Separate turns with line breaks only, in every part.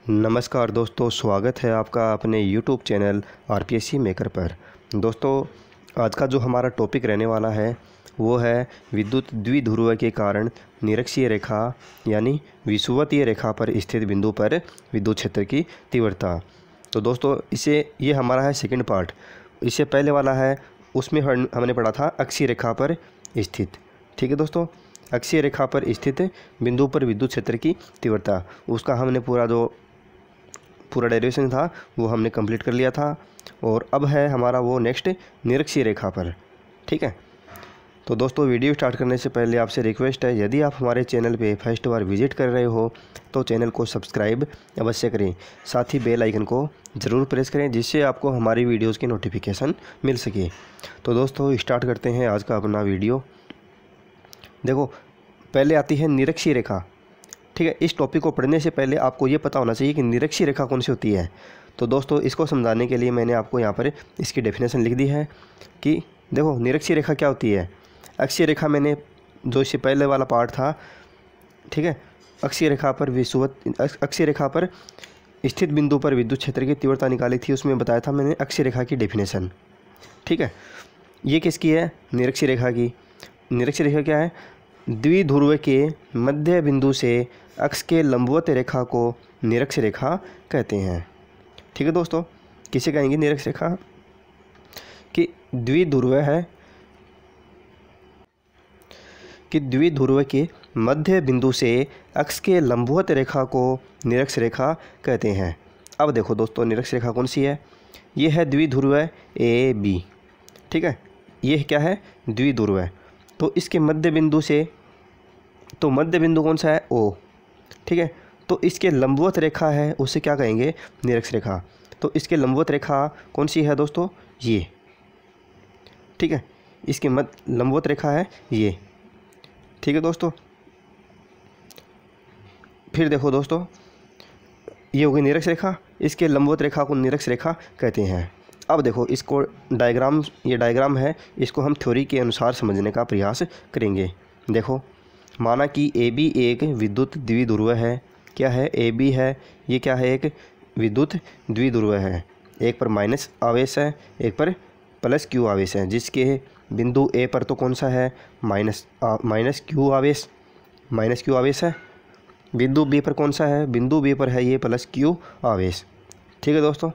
नमस्कार दोस्तों, स्वागत है आपका अपने YouTube चैनल आरपीएससी मेकर पर। दोस्तों, आज का जो हमारा टॉपिक रहने वाला है वो है विद्युत द्विध्रुव के कारण निरक्षीय रेखा यानी विषुवतीय रेखा पर स्थित बिंदु पर विद्युत क्षेत्र की तीव्रता। तो दोस्तों, ये हमारा है सेकंड पार्ट। इससे पहले वाला है उसमें हमने पढ़ा था अक्षीय रेखा पर स्थित। ठीक है दोस्तों, अक्षीय रेखा पर स्थित बिंदु पर विद्युत क्षेत्र की तीव्रता, उसका हमने पूरा डेरिवेशन था वो हमने कंप्लीट कर लिया था। और अब है हमारा वो नेक्स्ट निरक्षीय रेखा पर। ठीक है, तो दोस्तों वीडियो स्टार्ट करने से पहले आपसे रिक्वेस्ट है, यदि आप हमारे चैनल पे फर्स्ट बार विजिट कर रहे हो तो चैनल को सब्सक्राइब अवश्य करें, साथ ही बेल आइकन को ज़रूर प्रेस करें जिससे आपको हमारी वीडियोज़ की नोटिफिकेशन मिल सके। तो दोस्तों स्टार्ट करते हैं आज का अपना वीडियो। देखो, पहले आती है निरक्षीय रेखा। ठीक है, इस टॉपिक को पढ़ने से पहले आपको ये पता होना चाहिए कि निरक्षीय रेखा कौन सी होती है। तो दोस्तों इसको समझाने के लिए मैंने आपको यहाँ पर इसकी डेफिनेशन लिख दी है कि देखो निरक्षीय रेखा क्या होती है। अक्षीय रेखा मैंने जो इससे पहले वाला पार्ट था, ठीक है, अक्षीय रेखा पर स्थित बिंदु पर विद्युत क्षेत्र की तीव्रता निकाली थी, उसमें बताया था मैंने अक्षीय रेखा की डेफिनेशन। ठीक है, ये किसकी है? निरक्षीय रेखा की। निरक्षीय रेखा क्या है? द्विध्रुव के मध्य बिंदु से अक्ष के लंबवत रेखा को निरक्षीय रेखा कहते हैं। ठीक है दोस्तों, किसे कहेंगे निरक्षीय रेखा? कि द्विध्रुव के मध्य बिंदु से अक्ष के लंबवत रेखा को निरक्षीय रेखा कहते हैं। अब देखो दोस्तों, निरक्षीय रेखा कौन सी है? ये है द्विध्रुव ए बी। ठीक है, ये क्या है? द्विध्रुव है। तो इसके मध्य बिंदु से, तो मध्य बिंदु कौन सा है? ओ। ठीक है, तो इसके लंबवत रेखा है उसे क्या कहेंगे? निरक्षीय रेखा। तो इसके लंबवत रेखा कौन सी है दोस्तों? ये। ठीक है, इसके लंबवत रेखा है ये। ठीक है दोस्तों, फिर देखो दोस्तों, ये होगी निरक्षीय रेखा, इसके लंबवत रेखा को निरक्षीय रेखा कहते हैं। अब देखो इसको ये डायग्राम है, इसको हम थ्योरी के अनुसार समझने का प्रयास करेंगे। देखो, माना कि ए बी एक विद्युत द्विध्रुव है। क्या है? ए बी है, ये क्या है? एक विद्युत द्विध्रुव है। एक पर माइनस आवेश है, एक पर प्लस क्यू आवेश है, जिसके बिंदु ए पर तो कौन सा है? माइनस क्यू आवेश है। बिंदु बी पर कौन सा है? बिंदु बी पर है ये प्लस क्यू आवेश। ठीक है दोस्तों,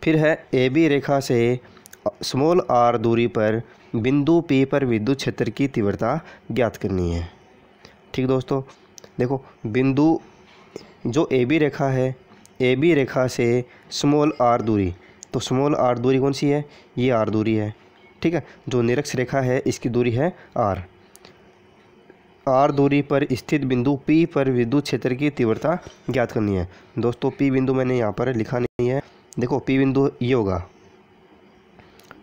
फिर है ए बी रेखा से स्मॉल आर दूरी पर बिंदु पी पर विद्युत क्षेत्र की तीव्रता ज्ञात करनी है। ठीक दोस्तों, देखो बिंदु जो ए बी रेखा है, ए बी रेखा से स्मॉल आर दूरी, तो स्मॉल आर दूरी कौन सी है? ये आर दूरी है। ठीक है, जो निरक्षीय रेखा है इसकी दूरी है आर दूरी पर स्थित बिंदु पी पर विद्युत क्षेत्र की तीव्रता ज्ञात करनी है। दोस्तों पी बिंदु मैंने यहाँ पर लिखा नहीं है। देखो पी बिंदु ये होगा।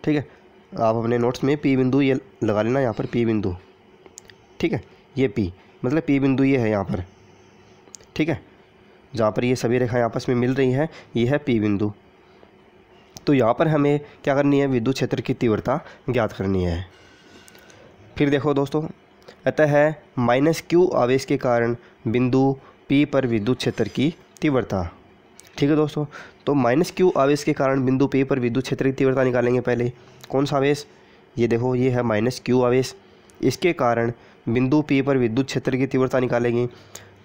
ठीक है, आप अपने नोट्स में पी बिंदु ये लगा लेना, यहाँ पर पी बिंदु। ठीक है, ये पी मतलब पी बिंदु ये है यहाँ पर। ठीक है, जहाँ पर ये सभी रेखाएं आपस में मिल रही हैं ये है पी बिंदु। तो यहाँ पर हमें क्या करनी है? विद्युत क्षेत्र की तीव्रता ज्ञात करनी है। फिर देखो दोस्तों, अतः है माइनस क्यू आवेश के कारण बिंदु पी पर विद्युत क्षेत्र की तीव्रता। ठीक है दोस्तों, तो माइनस क्यू आवेश के कारण बिंदु पी पर विद्युत क्षेत्र की तीव्रता निकालेंगे। पहले कौन सा आवेश? ये देखो, ये है माइनस क्यू आवेश। इसके कारण बिंदु पी पर विद्युत क्षेत्र की तीव्रता निकालेंगे।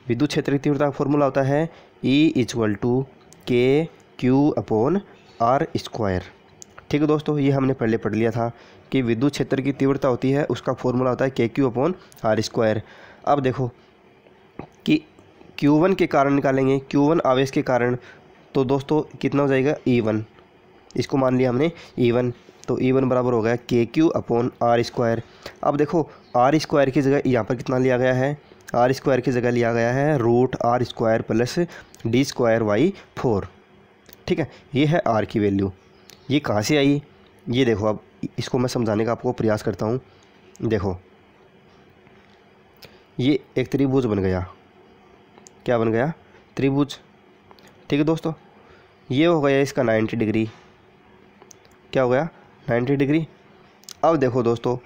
विद्युत क्षेत्र की तीव्रता का फॉर्मूला होता है E = KQ/R²। ठीक है दोस्तों, ये हमने पहले पढ़ लिया था कि विद्युत क्षेत्र की तीव्रता होती है, उसका फॉर्मूला होता है KQ/R²। अब देखो कि Q1 के कारण निकालेंगे, Q1 आवेश के कारण, तो दोस्तों कितना हो जाएगा? E1। इसको मान लिया हमने E1, तो E1 बराबर हो गया KQ/R²। अब देखो R² की जगह यहाँ पर कितना लिया गया है? R² की जगह लिया गया है √R² प्लस D²/4। ठीक है, ये है R की वैल्यू। ये कहाँ से आई? ये देखो, अब इसको मैं समझाने का आपको प्रयास करता हूँ। देखो, ये एक त्रिभुज बन गया। क्या बन गया? त्रिभुज। ठीक है दोस्तों, ये हो गया इसका 90 डिग्री। क्या हो गया? 90 डिग्री। अब देखो दोस्तों,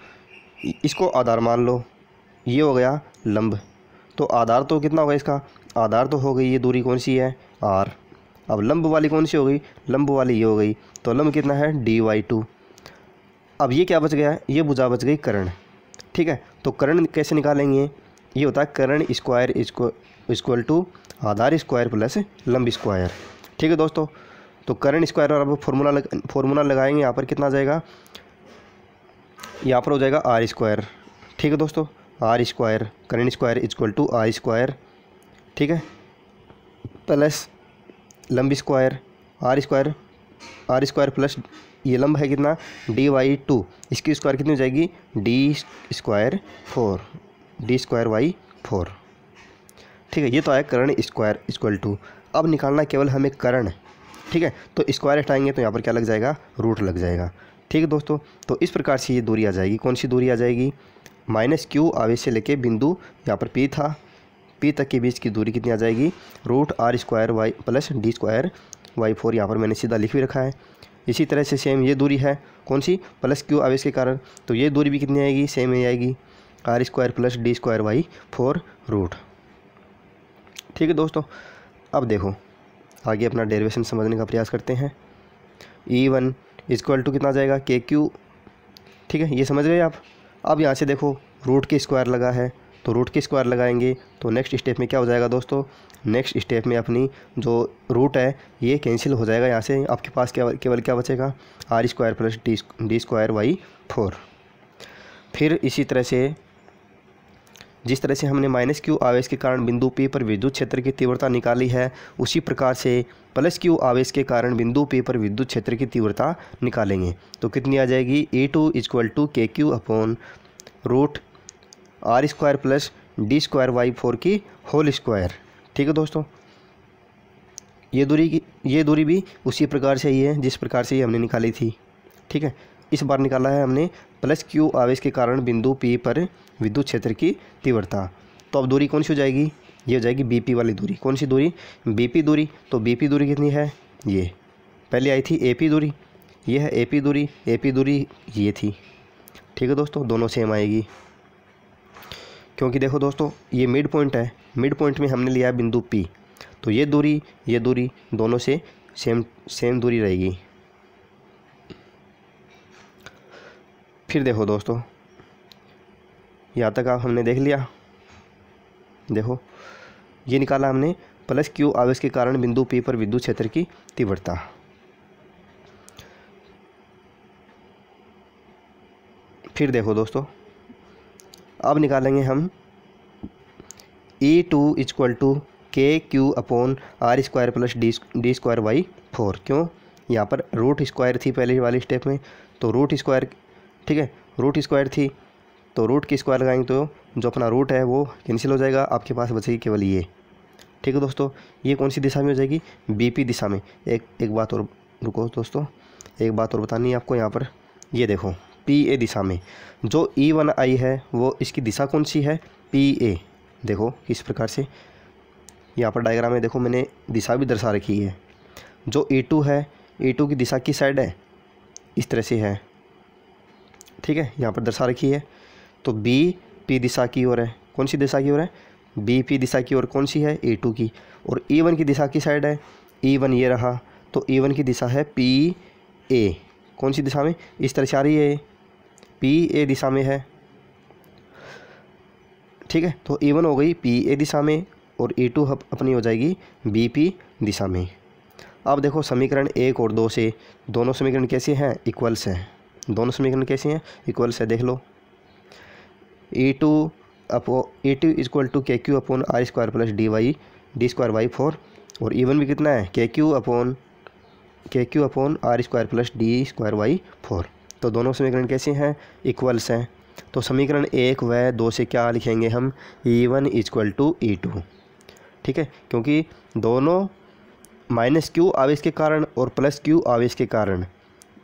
इसको आधार मान लो, ये हो गया लंब। तो आधार तो कितना होगा इसका, आधार तो हो गई ये दूरी कौन सी है r। अब लंब वाली कौन सी हो गई, लंब वाली ये हो गई, तो लंब कितना है dy2। अब ये क्या बच गया, ये भुजा बच गई कर्ण। ठीक है, तो कर्ण कैसे निकालेंगे, ये होता है कर्ण स्क्वायर इक्वल टू आधार स्क्वायर प्लस लंब स्क्वायर। ठीक है दोस्तों, तो कर्ण स्क्वायर और अब फॉर्मूला लगाएंगे, यहाँ पर कितना आ जाएगा, यहाँ पर हो जाएगा आर स्क्वायर। ठीक है दोस्तों, आर स्क्वायर कर्ण square equal to R square, ठीक है, प्लस लंब स्क्वायर आर स्क्वायर प्लस ये लंब है कितना dy2, इसकी स्क्वायर कितनी हो जाएगी डी स्क्वायर 4। ठीक है, ये तो आया कर्ण स्क्वायर इक्वल टू। अब निकालना केवल हमें कर्ण। ठीक है, तो स्क्वायर हटाएंगे तो यहाँ पर क्या लग जाएगा, रूट लग जाएगा। ठीक है दोस्तों, तो इस प्रकार से ये दूरी आ जाएगी, कौन सी दूरी आ जाएगी, -q आवेश से लेके बिंदु यहाँ पर P था, P तक के बीच की दूरी कितनी आ जाएगी, √r² प्लस d² y4। यहाँ पर मैंने सीधा लिख भी रखा है। इसी तरह से सेम ये दूरी है कौन सी, +q आवेश के कारण, तो ये दूरी भी कितनी आएगी, सेम ही आएगी, r² plus d² y4 root. ठीक है दोस्तों, अब देखो आगे अपना डेरिवेशन समझने का प्रयास करते हैं। E1 इक्वल टू कितना आ जाएगा KQ। ठीक है, ये समझ गए आप। अब यहाँ से देखो रूट के स्क्वायर लगा है, तो रूट के स्क्वायर लगाएंगे तो नेक्स्ट स्टेप में क्या हो जाएगा दोस्तों, नेक्स्ट स्टेप में अपनी जो रूट है ये कैंसिल हो जाएगा। यहाँ से आपके पास केवल क्या बचेगा, r² प्लस d² y4। फिर इसी तरह से जिस तरह से हमने -q आवेश के कारण बिंदु P पर विद्युत क्षेत्र की तीव्रता निकाली है, उसी प्रकार से +q आवेश के कारण बिंदु P पर विद्युत क्षेत्र की तीव्रता निकालेंगे। तो कितनी आ जाएगी, E2 equal to KQ upon √r² plus d² y4 की होल स्क्वायर। ठीक है दोस्तों, ये दूरी भी उसी प्रकार से ही है जिस प्रकार से ये हमने निकाली थी। ठीक है, इस बार निकाला है हमने +q आवेश के कारण बिंदु P पर विद्युत क्षेत्र की तीव्रता। तो अब दूरी कौन सी हो जाएगी, ये हो जाएगी BP वाली दूरी। कौन सी दूरी, BP दूरी। तो BP दूरी कितनी है, ये पहले आई थी AP दूरी, ये है AP दूरी, AP दूरी ये थी। ठीक है दोस्तों, दोनों सेम आएगी, क्योंकि देखो दोस्तों ये मिड पॉइंट है, मिड पॉइंट में हमने लिया है बिंदु P, तो ये दूरी दोनों से सेम दूरी रहेगी। फिर देखो दोस्तों, यहाँ तक आप हमने देख लिया। देखो ये निकाला हमने +q आवेश के कारण बिंदु P पर विद्युत क्षेत्र की तीव्रता। फिर देखो दोस्तों, अब निकालेंगे हम E2 equal to KQ upon r² plus d² y4। क्यों, यहाँ पर रूट स्क्वायर थी पहले वाली स्टेप में, तो रूट स्क्वायर, ठीक है, रूट स्क्वायर थी तो रूट की स्क्वायर लगाएंगे तो जो अपना रूट है वो कैंसिल हो जाएगा, आपके पास बचेगी केवल ये। ठीक है दोस्तों, ये कौन सी दिशा में हो जाएगी, BP दिशा में। एक बात और रुको दोस्तों, एक बात और बतानी है आपको। यहाँ पर ये देखो PA दिशा में जो E1 आई है वो इसकी दिशा कौन सी है, PA। देखो इस प्रकार से यहाँ पर डायग्राम में देखो मैंने दिशा भी दर्शा रखी है। जो E2 है, E2 की दिशा किस साइड है, इस तरह से है। ठीक है, यहाँ पर दर्शा रखी है। तो BP दिशा की ओर है, कौन सी दिशा की ओर है, BP दिशा की ओर कौन सी है, E2 की। और E1 की दिशा की साइड है, E1 ये रहा, तो E1 की दिशा है PA। कौन सी दिशा में, इस तरह से आ रही है, PA दिशा में है। ठीक है, तो E1 हो गई PA दिशा में और E2 अपनी हो जाएगी BP दिशा में। अब देखो समीकरण 1 और 2 से दोनों समीकरण कैसे हैं, इक्वल्स हैं। दोनों समीकरण कैसे हैं, इक्वल्स है। देख लो E2 equal to KQ upon r² plus d² y4 और E1 भी कितना है, KQ upon r² plus d² y4। तो दोनों समीकरण कैसे हैं, इक्वल्स हैं। तो समीकरण 1 व 2 से क्या लिखेंगे हम, E1 इक्वल टू E2। ठीक है, क्योंकि दोनों -q आवेश के कारण और +q आवेश के कारण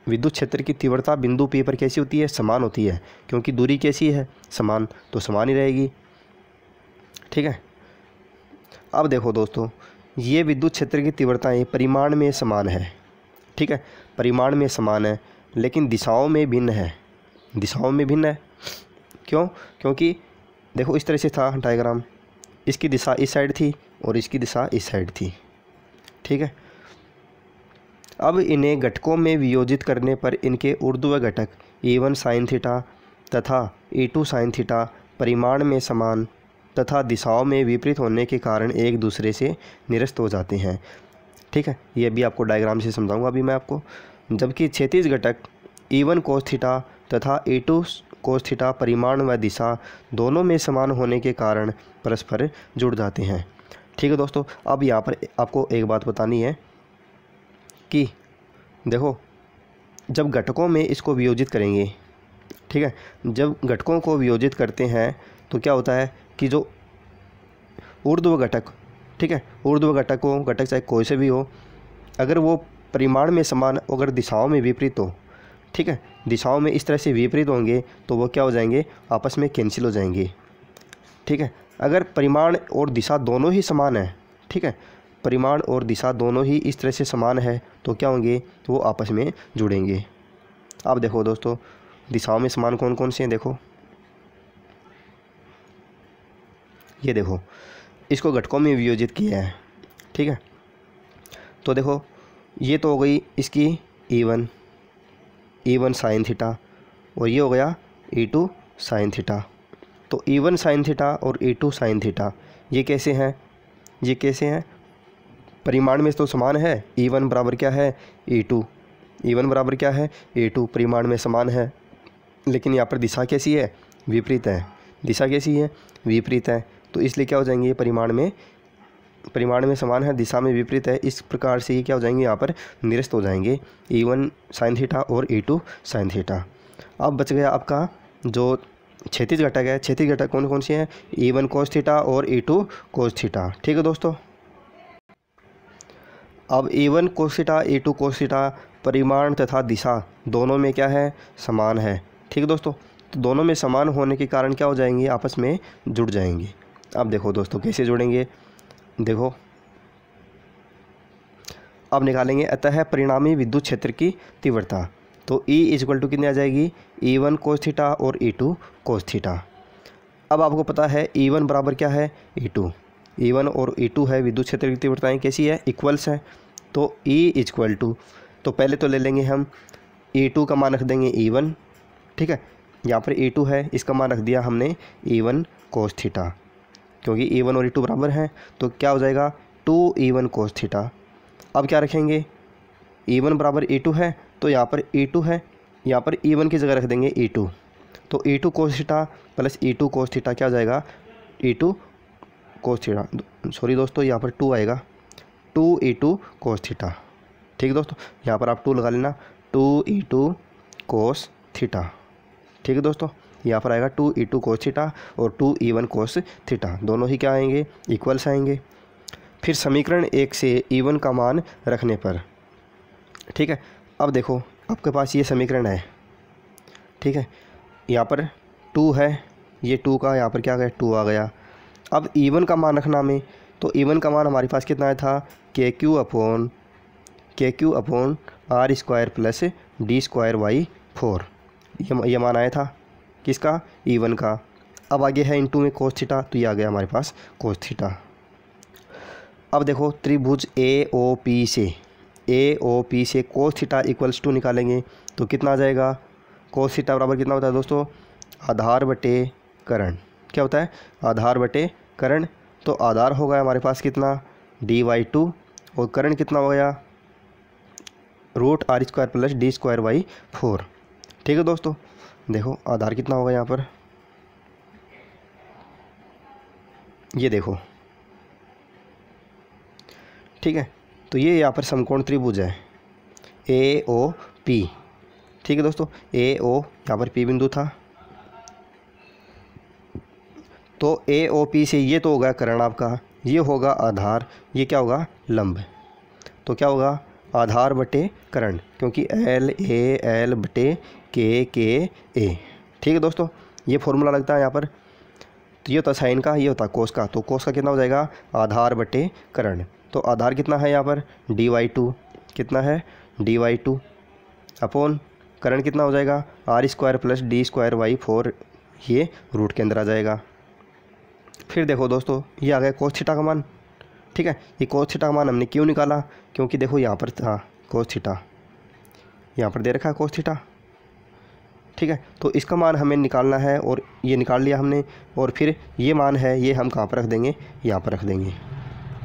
विद्युत क्षेत्र की तीव्रता बिंदु P पर कैसी होती है, समान होती है। क्योंकि दूरी कैसी है, समान, तो समान ही रहेगी। ठीक है, अब देखो दोस्तों, ये विद्युत क्षेत्र की तीव्रताएं परिमाण में समान है। ठीक है, परिमाण में समान है लेकिन दिशाओं में भिन्न है। दिशाओं में भिन्न है क्यों, क्योंकि देखो इस तरह से था डायग्राम, इसकी दिशा इस साइड थी और इसकी दिशा इस साइड थी। ठीक है। अब इन्हें घटकों में वियोजित करने पर इनके ऊर्ध्व घटक E1 साइन थीटा तथा E2 साइन थीटा परिमाण में समान तथा दिशाओं में विपरीत होने के कारण एक दूसरे से निरस्त हो जाते हैं। ठीक है, ये भी आपको डायग्राम से समझाऊंगा अभी मैं आपको। जबकि क्षैतिज घटक E1 कोस थीटा तथा E2 कोस थीटा परिमाण व दिशा दोनों में समान होने के कारण परस्पर जुड़ जाते हैं। ठीक है दोस्तों, अब यहाँ पर आपको एक बात बतानी है कि देखो, जब घटकों में इसको वियोजित करेंगे, ठीक है, जब घटकों को वियोजित करते हैं तो क्या होता है कि जो ऊर्ध्व घटक, ठीक है, ऊर्ध्व घटक हो, घटक चाहे कोई से भी हो, अगर वो परिमाण में समान, अगर दिशाओं में विपरीत हो, ठीक है, दिशाओं में इस तरह से विपरीत होंगे तो वो क्या हो जाएंगे, आपस में कैंसिल हो जाएंगे। ठीक है, अगर परिमाण और दिशा दोनों ही समान है, ठीक है, परिमाण और दिशा दोनों ही इस तरह से समान है तो क्या होंगे, तो वो आपस में जुड़ेंगे। अब देखो दोस्तों, दिशाओं में समान कौन कौन से हैं, देखो ये देखो, इसको घटकों में वियोजित किया है। ठीक है, तो देखो ये तो हो गई इसकी E1 साइन थीटा और ये हो गया E2 साइन थीटा। तो E1 साइन थीटा और E2 साइन थीटा ये कैसे हैं, ये कैसे हैं, परिमाण में तो समान है। E1 बराबर क्या है, E2, E1 बराबर क्या है, E2, परिमाण में समान है, लेकिन यहाँ पर दिशा कैसी है, विपरीत है। दिशा कैसी है, विपरीत है, तो इसलिए क्या हो जाएंगे, ये परिमाण में समान है, दिशा में विपरीत है, इस प्रकार से ये क्या हो जाएंगे, यहाँ पर निरस्त हो जाएंगे, E1 साइन थीटा और E2 साइन थीटा। अब बच गया आपका जो क्षैतिज घटक है। क्षैतिज घटक कौन कौन से हैं, E1 कोस थीटा और E2 कोस थीटा। ठीक है दोस्तों, अब E1 cos theta, E2 cos theta परिमाण तथा दिशा दोनों में क्या है, समान है। ठीक है दोस्तों, तो दोनों में समान होने के कारण क्या हो जाएंगे, आपस में जुड़ जाएंगे। अब देखो दोस्तों कैसे जुड़ेंगे, देखो अब निकालेंगे। अतः परिणामी विद्युत क्षेत्र की तीव्रता, तो E इक्वल टू कितनी आ जाएगी, E1 कोस थीटा और E2 कोस थीटा। अब आपको पता है E1 बराबर क्या है, E2, E1 और E2 है, विद्युत क्षेत्र की तीव्रताएं कैसी है, इक्वल्स है। तो E इक्वल टू, तो पहले तो ले लेंगे हम E2 का मान रख देंगे E1, ठीक है, यहाँ पर E2 है, इसका मान रख दिया हमने E1 कोस थीटा, क्योंकि E1 और E2 बराबर हैं, तो क्या हो जाएगा 2E1 कोस थीटा। अब क्या रखेंगे, E1 बराबर E2 है, तो यहाँ पर E2 है, यहाँ पर E1 की जगह रख देंगे E2, तो E2 cos theta plus E2 cos theta क्या हो जाएगा, E2 कोस थीटा, सॉरी दोस्तों यहाँ पर 2 आएगा, 2E2 कोस थीटा। ठीक है दोस्तों, यहाँ पर आप 2 लगा लेना, 2E2 कोस थीटा। ठीक है दोस्तों, यहाँ पर आएगा 2E2 कोस थीटा और 2E1 कोस थीटा, दोनों ही क्या आएंगे, इक्वल्स आएंगे। फिर समीकरण 1 से E1 का मान रखने पर, ठीक है, अब देखो आपके पास ये समीकरण है, ठीक है, यहाँ पर 2 है, ये 2 का यहाँ पर क्या गया, 2 आ गया। अब E1 का मान रखना हमें, तो E1 का मान हमारे पास कितना आया था, KQ upon R square plus D square by 4, ये मान आया था किसका, E1 का। अब आगे है इनटू में कोस थीटा, तो ये आ गया हमारे पास कोस थीटा। अब देखो त्रिभुज AOP से कोस थीटा इक्वल्स टू निकालेंगे, तो कितना आ जाएगा, कोस थीटा बराबर कितना होता है दोस्तों, आधार बटे कर्ण। क्या होता है, आधार बटे कर्ण, तो आधार हो गया हमारे पास कितना, D/2 और कर्ण कितना हो गया, root R square plus D square by 4। ठीक है दोस्तों, देखो आधार कितना होगा यहाँ पर, ये देखो, ठीक है, तो ये यहाँ पर समकोण त्रिभुज है AOP। ठीक है दोस्तों, AO यहाँ पर P बिंदु था, तो AOP से ये तो होगा कर्ण आपका, ये होगा आधार, ये क्या होगा, लंब, तो क्या होगा, आधार बटे कर्ण, क्योंकि LA बटे KA। ठीक है दोस्तों, ये फॉर्मूला लगता है यहाँ पर, तो ये होता साइन का, ये होता कोस का, तो कोस का कितना हो जाएगा, आधार बटे कर्ण, तो आधार कितना है यहाँ पर D/2, कितना है D/2 अपॉन कर्ण कितना हो जाएगा, R square plus D square by 4, ये रूट के अंदर आ जाएगा। फिर देखो दोस्तों, ये आ गया कोस थीटा का मान। ठीक है, ये कोस थीटा का मान हमने क्यों निकाला, क्योंकि देखो यहाँ पर था कोस थीटा, यहाँ पर दे रखा है कोस थीटा। ठीक है, तो इसका मान हमें निकालना है और ये निकाल लिया हमने। और फिर ये मान है, ये हम कहाँ पर रख देंगे, यहाँ पर रख देंगे।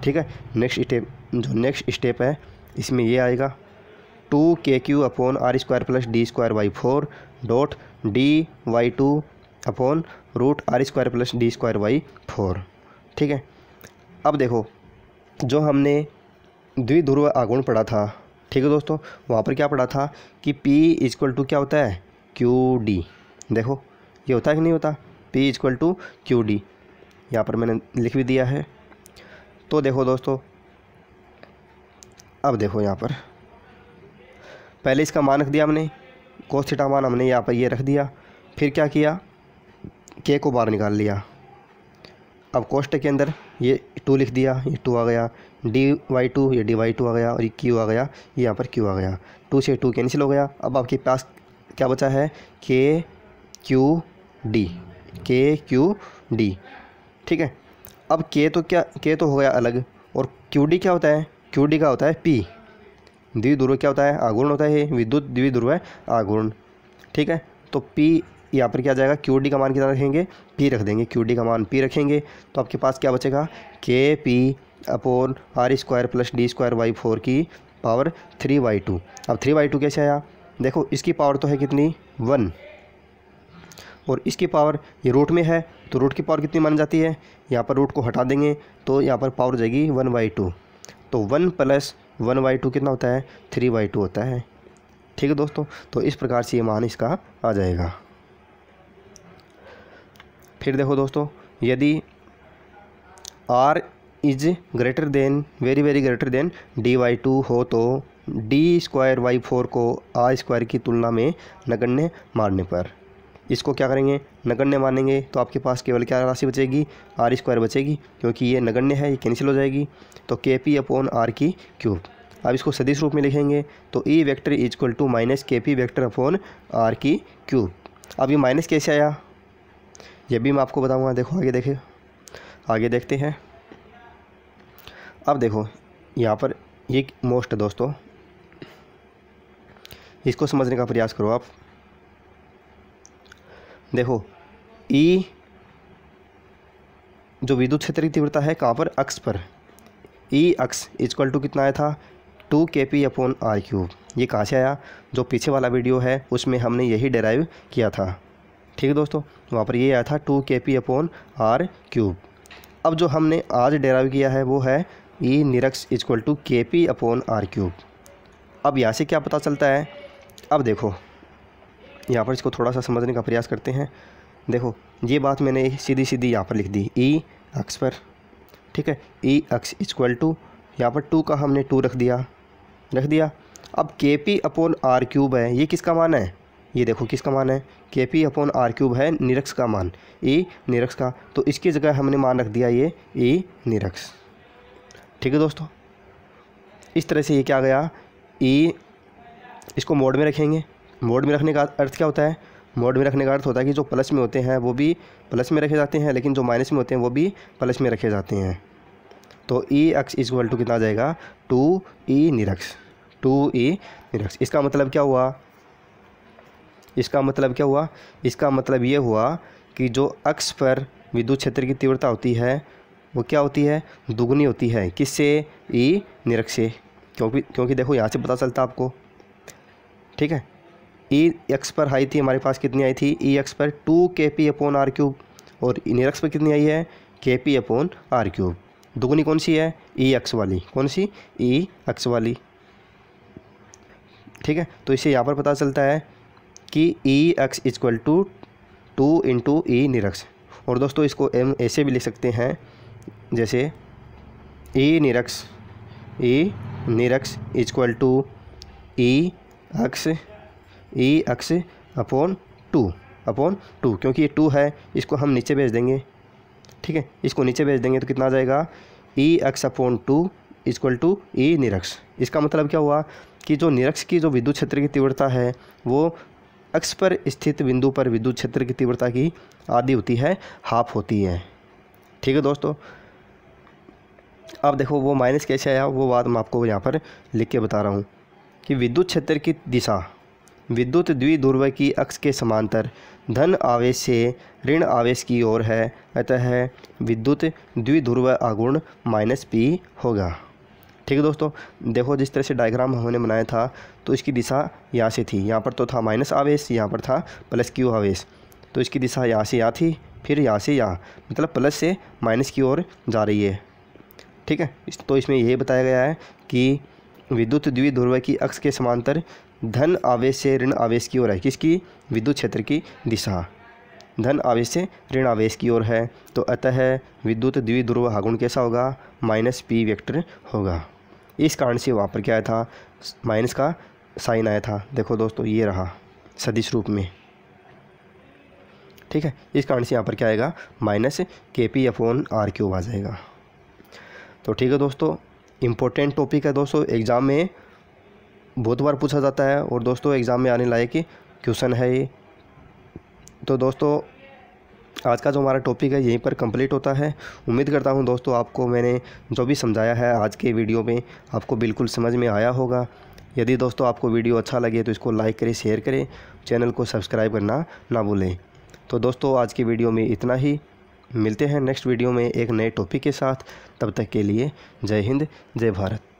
ठीक है, नेक्स्ट स्टेप है इसमें ये आएगा 2kq/r² + d² dot dy2 upon √r² + d²/4। ठीक है, अब देखो जो हमने द्विध्रुव आघूर्ण पढ़ा था, ठीक है दोस्तों, वहाँ पर क्या पढ़ा था कि P = क्या होता है, QD। देखो ये होता है कि नहीं होता, P = QD, यहाँ पर मैंने लिख भी दिया है। तो देखो दोस्तों, अब देखो यहाँ पर पहले इसका मान रख दिया हमने, कोस थीटा मान हमने यहाँ पर ये रख दिया। फिर क्या किया, K को बाहर निकाल लिया। अब कोष्टक के अंदर ये 2 लिख दिया, ये 2 आ गया, dy2 ये dy2 आ गया, और ये q आ गया, ये यहाँ पर q आ गया। 2 से 2 कैंसिल हो गया। अब आपके पास क्या बचा है, KQD। ठीक है, अब K तो हो गया अलग, और QD क्या होता है, QD का होता है P। द्विध्रुव क्या होता है, आघूर्ण होता है, विद्युत द्विध्रुव है आघूर्ण। ठीक है, तो P यहाँ पर क्या जाएगा, QD का मान कितना रखेंगे, P रख देंगे, QD का मान P रखेंगे। तो आपके पास क्या बचेगा, KP/r² + d²/4 की पावर 3/2। अब 3/2 कैसे आया, देखो इसकी पावर तो है कितनी, 1, और इसकी पावर ये रूट में है, तो रूट की पावर कितनी मान जाती है, यहाँ पर रूट को हटा देंगे तो यहाँ पर पावर हो जाएगी 1/2। तो 1 + 1/2 कितना होता है, 3/2 होता है। ठीक है दोस्तों, तो इस प्रकार से ये मान इसका आ जाएगा। फिर देखो दोस्तों, यदि r is greater than very greater than dy2 हो तो d²/4 को r² की तुलना में नगण्य मानने पर, इसको क्या करेंगे, नगण्य मानेंगे। तो आपके पास केवल क्या राशि बचेगी, r² बचेगी, क्योंकि ये नगण्य है, ये कैंसिल हो जाएगी। तो kp/r³। अब इसको सदिश रूप में लिखेंगे तो E वेक्टर = -kp वेक्टर/r³। अब ये माइनस कैसे आया, ये भी मैं आपको बताऊंगा। देखो आगे देखते हैं। अब देखो यहाँ पर ये मोस्ट है दोस्तों, इसको समझने का प्रयास करो आप। देखो E जो विद्युत क्षेत्र की तीव्रता है कहाँ पर, अक्ष पर, E अक्ष = कितना आया था, 2kp/r³। ये कहाँ से आया, जो पीछे वाला वीडियो है उसमें हमने यही डेराइव किया था। ठीक है दोस्तों, वहाँ पर ये आया था 2kp/r³। अब जो हमने आज डेराइव किया है वो है E निरक्ष = kp/r³। अब यहाँ से क्या पता चलता है, अब देखो यहाँ पर इसको थोड़ा सा समझने का प्रयास करते हैं। देखो ये बात मैंने सीधी यहाँ पर लिख दी, E अक्ष पर। ठीक है, E अक्ष = यहाँ पर 2 का हमने 2 रख दिया। अब kp/r³ है, ये किसका मान है, ये देखो किसका मान है, kp/r³ है निरक्ष का मान, E निरक्ष का। तो इसकी जगह हमने मान रख दिया ये E निरक्ष। ठीक है दोस्तों, इस तरह से ये क्या गया, E, इसको मोड में रखेंगे। मोड में रखने का अर्थ क्या होता है, मोड में रखने का अर्थ होता है कि जो प्लस में होते हैं वो भी प्लस में रखे जाते हैं, लेकिन जो माइनस में होते हैं वो भी प्लस में रखे जाते हैं। तो E अक्ष = कितना आ जाएगा, 2E निरक्ष। इसका मतलब क्या हुआ, इसका मतलब ये हुआ कि जो अक्ष पर विद्युत क्षेत्र की तीव्रता होती है वो क्या होती है, दुगनी होती है। किससे, E निरक्ष से। क्योंकि देखो यहाँ से पता चलता आपको। ठीक है, E अक्ष पर आई थी हमारे पास, कितनी आई थी, E अक्ष पर 2kp/r³, और निरक्ष पर कितनी आई है, kp/r³। दुगनी कौन सी है, E अक्ष वाली। कौन सी, E अक्ष वाली। ठीक है, तो इससे यहाँ पर पता चलता है कि E अक्ष = 2 × E निरक्ष। और दोस्तों इसको ऐसे भी लिख सकते हैं, जैसे E निरक्ष = E अक्ष अपॉन 2, क्योंकि ये 2 है, इसको हम नीचे भेज देंगे। ठीक है, इसको नीचे भेज देंगे तो कितना आ जाएगा, E अक्ष अपॉन 2 = E निरक्ष। इसका मतलब क्या हुआ कि जो निरक्ष की जो विद्युत क्षेत्र की तीव्रता है वो अक्ष पर स्थित बिंदु पर विद्युत क्षेत्र की तीव्रता की आधी होती है, हाफ होती है। ठीक है दोस्तों। अब देखो वो माइनस कैसे आया, वो बात मैं आपको यहाँ पर लिख के बता रहा हूँ कि विद्युत क्षेत्र की दिशा विद्युत द्विध्रुव की अक्ष के समांतर धन आवेश से ऋण आवेश की ओर है, अतः विद्युत द्विध्रुव आघूर्ण -P होगा। ठीक है दोस्तों, देखो जिस तरह से डायग्राम हमने बनाया था तो इसकी दिशा यहाँ से थी, यहाँ पर तो था माइनस आवेश, यहाँ पर था प्लस Q आवेश, तो इसकी दिशा यहाँ से यहाँ थी, फिर यहाँ से यहाँ, मतलब प्लस से माइनस की ओर जा रही है। ठीक है, तो इसमें यही बताया गया है कि विद्युत द्विध्रुव की अक्ष के समांतर धन आवेश से ऋण आवेश की ओर है। किसकी? विद्युत क्षेत्र की दिशा धन आवेश से ऋण आवेश की ओर है, तो अतः विद्युत द्विध्रुव आघूर्ण कैसा होगा? -P वेक्टर होगा। इस कारण से वहाँ पर क्या आया था? माइनस का साइन आया था। देखो दोस्तों ये रहा सदिश रूप में। ठीक है, इस कारण से यहाँ पर क्या आएगा? -KP/R³ आ जाएगा। तो ठीक है दोस्तों, इम्पोर्टेंट टॉपिक है दोस्तों, एग्ज़ाम में बहुत बार पूछा जाता है और दोस्तों एग्ज़ाम में आने लायक क्वेश्चन है ये। तो दोस्तों आज का जो हमारा टॉपिक है यहीं पर कंप्लीट होता है। उम्मीद करता हूं दोस्तों आपको मैंने जो भी समझाया है आज के वीडियो में आपको बिल्कुल समझ में आया होगा। यदि दोस्तों आपको वीडियो अच्छा लगे तो इसको लाइक करें, शेयर करें, चैनल को सब्सक्राइब करना ना भूलें। तो दोस्तों आज की वीडियो में इतना ही, मिलते हैं नेक्स्ट वीडियो में एक नए टॉपिक के साथ। तब तक के लिए जय हिंद, जय भारत।